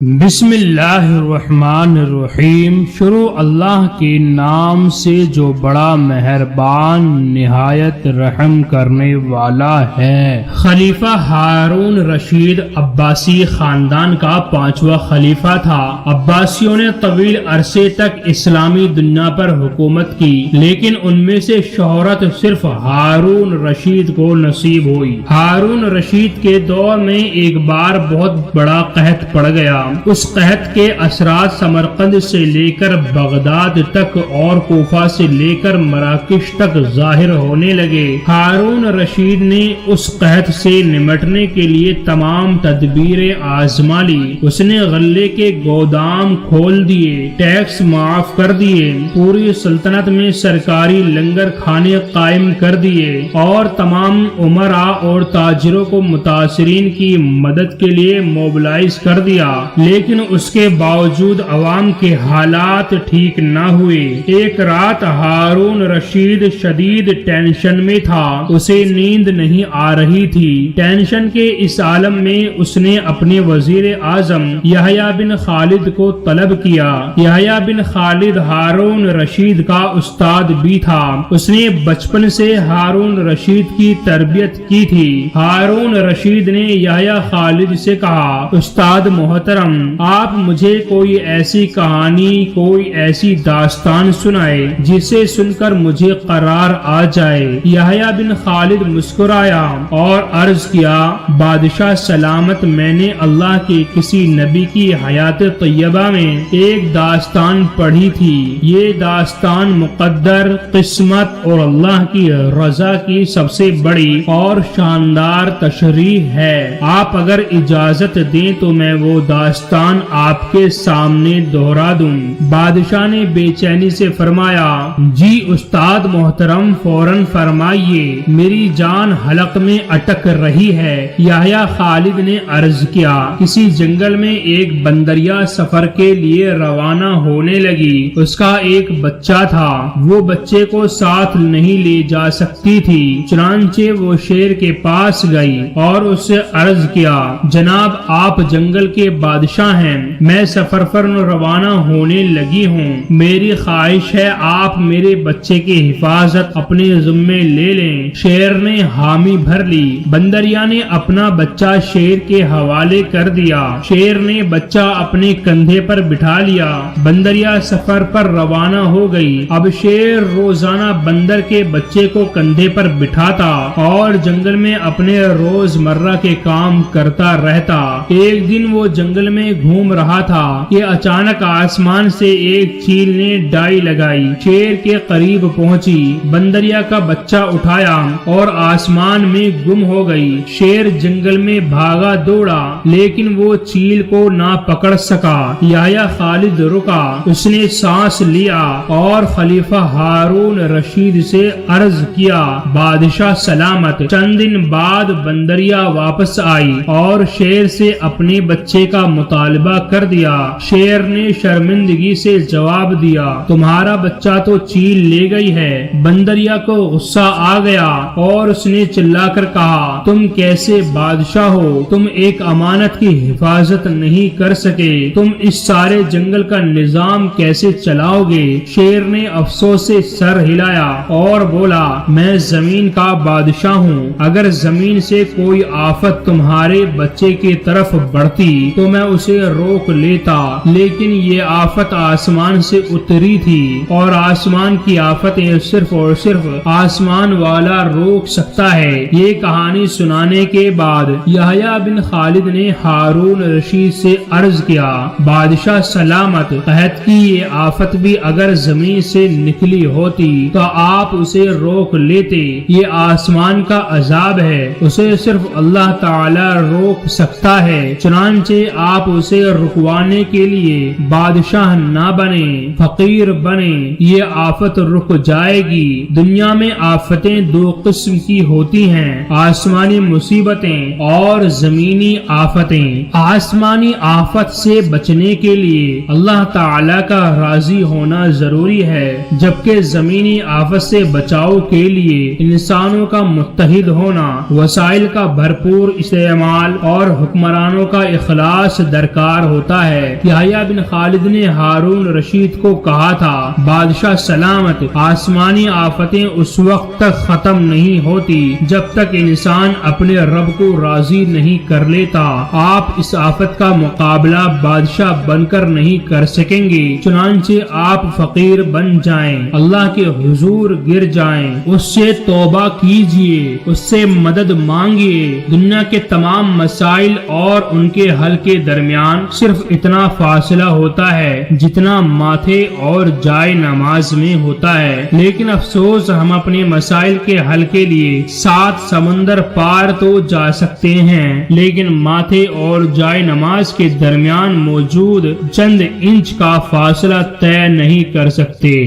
بسم اللہ الرحمن الرحیم۔ شروع اللہ کے نام سے جو بڑا مہربان نہایت رحم کرنے والا ہے۔ خلیفہ ہارون رشید عباسی خاندان کا 5واں خلیفہ تھا۔ عباسیوں نے طویل عرصے تک اسلامی دنیا پر حکومت کی، لیکن ان میں سے شہرت صرف ہارون رشید کو نصیب ہوئی۔ ہارون رشید کے دور میں ایک بار بہت بڑا قحط پڑ گیا۔ اس قحط کے اثرات سمرقند سے لے کر بغداد تک اور کوفہ سے لے کر مراکش تک ظاہر ہونے لگے۔ ہارون رشید نے اس قحط سے نمٹنے کے لیے تمام تدبیریں آزما لی۔ اس نے غلے کے گودام کھول دیے، ٹیکس معاف کر دیے، پوری سلطنت میں سرکاری لنگر کھانے قائم کر دیے اور تمام امراء اور تاجروں کو متاثرین کی مدد کے لیے موبلائز کر دیا، لیکن اس کے باوجود عوام کے حالات ٹھیک نہ ہوئے۔ ایک رات ہارون رشید شدید ٹینشن میں تھا، اسے نیند نہیں آ رہی تھی۔ ٹینشن کے اس عالم میں اس نے اپنے وزیر اعظم یحییٰ بن خالد کو طلب کیا۔ یحییٰ بن خالد ہارون رشید کا استاد بھی تھا، اس نے بچپن سے ہارون رشید کی تربیت کی تھی۔ ہارون رشید نے یحییٰ خالد سے کہا، استاد محترم، آپ مجھے کوئی ایسی کہانی، کوئی ایسی داستان سنائے جسے سن کر مجھے قرار آ جائے۔ یحییٰ بن خالد مسکرایا اور عرض کیا، بادشاہ سلامت، میں نے اللہ کے کسی نبی کی حیات طیبہ میں ایک داستان پڑھی تھی۔ یہ داستان مقدر، قسمت اور اللہ کی رضا کی سب سے بڑی اور شاندار تشریح ہے۔ آپ اگر اجازت دیں تو میں وہ داستان آپ کے سامنے دہرا دوں۔ بادشاہ نے بے چینی سے فرمایا، جی استاد محترم، فوراً فرمائیے، میری جان حلق میں اٹک رہی ہے۔ یحییٰ خالد نے عرض کیا، کسی جنگل میں ایک بندریا سفر کے لیے روانہ ہونے لگی۔ اس کا ایک بچہ تھا، وہ بچے کو ساتھ نہیں لے جا سکتی تھی، چنانچہ وہ شیر کے پاس گئی اور اس سے عرض کیا، جناب آپ جنگل کے بادشاہ ہیں، میں سفر پر روانہ ہونے لگی ہوں، میری خواہش ہے آپ میرے بچے کی حفاظت اپنے ذمے لے لیں۔ شیر نے حامی بھر لی۔ بندریا نے اپنا بچہ شیر کے حوالے کر دیا۔ شیر نے بچہ اپنے کندھے پر بٹھا لیا۔ بندریا سفر پر روانہ ہو گئی۔ اب شیر روزانہ بندر کے بچے کو کندھے پر بٹھاتا اور جنگل میں اپنے روزمرہ کے کام کرتا رہتا۔ ایک دن وہ جنگل میں گھوم رہا تھا کہ اچانک آسمان سے ایک چیل نے ڈائی لگائی، شیر کے قریب پہنچی، بندریا کا بچہ اٹھایا اور آسمان میں گم ہو گئی۔ شیر جنگل میں بھاگا دوڑا، لیکن وہ چیل کو نہ پکڑ سکا۔ یحییٰ خالد رکا، اس نے سانس لیا اور خلیفہ ہارون رشید سے عرض کیا، بادشاہ سلامت۔ چند دن بعد بندریا واپس آئی اور شیر سے اپنے بچے کا مطالبہ کر دیا۔ شیر نے شرمندگی سے جواب دیا، تمہارا بچہ تو چیل لے گئی ہے۔ بندریا کو غصہ آ گیا اور اس نے چلا کر کہا، تم کیسے بادشاہ ہو؟ تم ایک امانت کی حفاظت نہیں کر سکے، تم اس سارے جنگل کا نظام کیسے چلاؤ گے؟ شیر نے افسوس سے سر ہلایا اور بولا، میں زمین کا بادشاہ ہوں، اگر زمین سے کوئی آفت تمہارے بچے کی طرف بڑھتی تو میں اسے روک لیتا، لیکن یہ آفت آسمان سے اتری تھی اور آسمان کی آفتیں صرف اور صرف آسمان والا روک سکتا ہے۔ یہ کہانی سنانے کے بعد یحییٰ بن خالد نے ہارون رشید سے عرض کیا، بادشاہ سلامت، قحط کی یہ آفت بھی اگر زمین سے نکلی ہوتی تو آپ اسے روک لیتے، یہ آسمان کا عذاب ہے، اسے صرف اللہ تعالی روک سکتا ہے، چنانچہ آپ اسے رکوانے کے لیے بادشاہ نہ بنے، فقیر بنے، یہ آفت رک جائے گی۔ دنیا میں آفتیں دو قسم کی ہوتی ہیں، آسمانی مصیبتیں اور زمینی آفتیں۔ آسمانی آفت سے بچنے کے لیے اللہ تعالی کا راضی ہونا ضروری ہے، جبکہ زمینی آفت سے بچاؤ کے لیے انسانوں کا متحد ہونا، وسائل کا بھرپور استعمال اور حکمرانوں کا اخلاص درکار ہوتا ہے۔ یحییٰ بن خالد نے ہارون رشید کو کہا تھا، بادشاہ سلامت، آسمانی آفتیں اس وقت تک ختم نہیں ہوتی جب تک انسان اپنے رب کو راضی نہیں کر لیتا۔ آپ اس آفت کا مقابلہ بادشاہ بن کر نہیں کر سکیں گے، چنانچہ آپ فقیر بن جائیں، اللہ کے حضور گر جائیں، اس سے توبہ کیجئے، اس سے مدد مانگیے۔ دنیا کے تمام مسائل اور ان کے حل کے درمیان صرف اتنا فاصلہ ہوتا ہے جتنا ماتھے اور جائے نماز میں ہوتا ہے، لیکن افسوس ہم اپنے مسائل کے حل کے لیے 7 سمندر پار تو جا سکتے ہیں، لیکن ماتھے اور جائے نماز کے درمیان موجود چند انچ کا فاصلہ طے نہیں کر سکتے۔